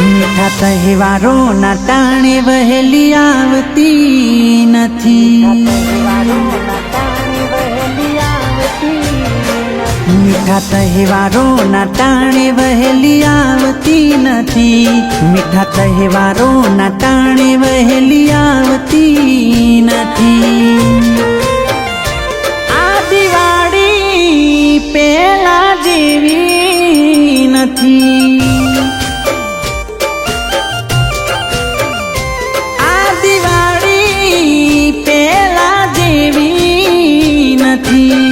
મીઠા તહેવારોના ટાણે વહેલી આવતી નથી। મીઠા તહેવારોના ટાણે વહેલી આવતી નથી। મીઠા તહેવારોના ટાણે વહેલી આવતી નથી। આ દિવાળી પેલા જેવી નથી। આ દિવાળી પેલા જેવી નથી।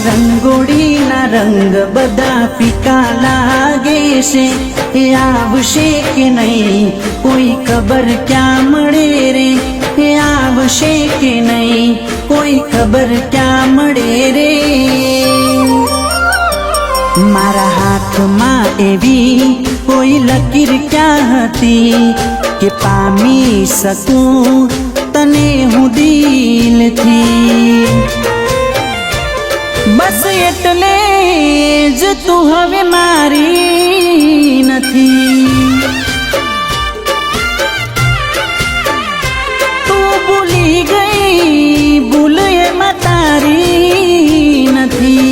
રંગોળીના રંગ બધા ફીકા લાગે છે, એ આવશે કે નહીં કોઈ ખબર ક્યાં મળે રે। એ આવશે કે નહીં કોઈ ખબર ક્યાં મળે રે। મારા હાથમાં એવી કોઈ લકીર ક્યાં હતી કે પામી શકું તને હું દિલથી। બસ એટલે જ તું હવે મારી નથી। તું ભૂલી ગઈ ભૂલ એમાં તારી નથી।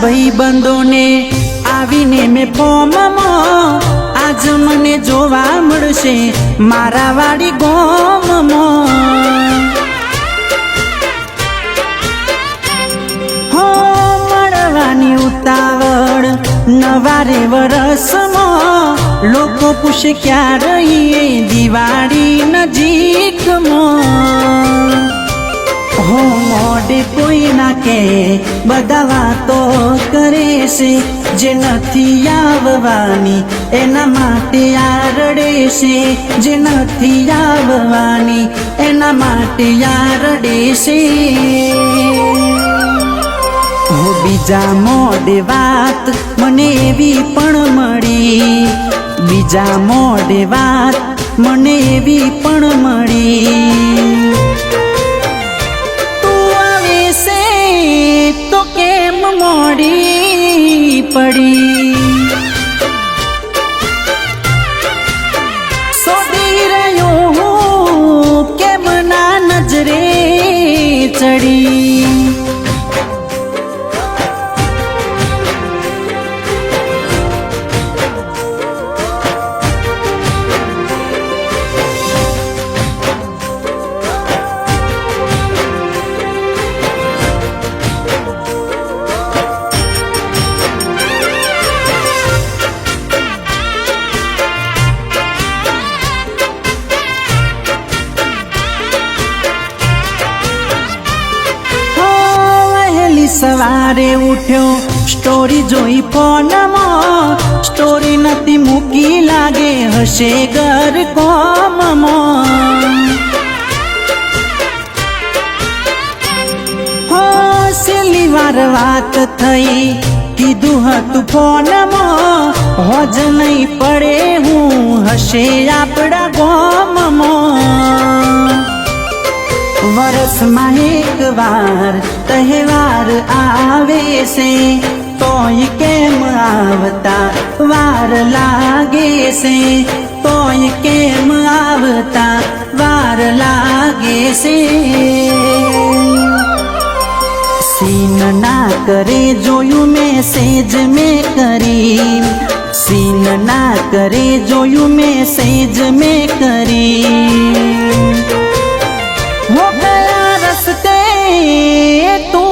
ભાઈબંધોને આવીને મેં ફોર્મમાં આજ મને જોવા મળશે મારા વાડી ગોમમાં। હો મળવાની ઉતાવળ નવારે વરસમાં લોકો પૂછે ક્યાં રહીએ દિવાળી નજીકમાં। હો મોઢે કોઈ ના કે બધા વાતો કરે છે, જે નથી આવવાની એના માટે આ રડે છે। જે નથી આવવાની એના માટે આ રડે છે। હો બીજા મોઢે વાત મને એવી પણ મળી, બીજા મોઢે વાત મને એવી પણ મળી। તો કેમ મોડી પડી શોધી રહ્યો હું કેમ ના નજરે ચડી। સવારે ઉઠ્યો સ્ટોરી જોઈ ફોનમાં, સ્ટોરી નથી મૂકી લાગે હશે ઘર કોમમાં। હો છેલ્લી વાર વાત થઈ કીધું હતું ફોનમાં, હોજ નહીં પડે હું હશે આપણા ગામમાં। વરસમાં એક વાર તહેવાર આવે છે, તોય કેમ આવતા વાર લાગે છે। તોય કેમ આવતા વાર લાગે છે। સીન ના કરે જોયું મેસેજ મેં કરી, સીન ના કરે જોયું મેસેજ મેં કરી। वो गया रस्ते तू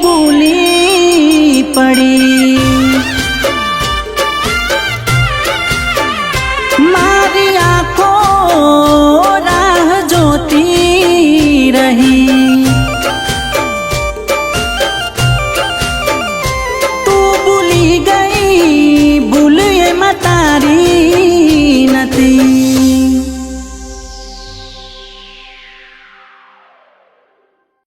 भूली पड़ी, मारी आँखों राह जोती रही। માં તારી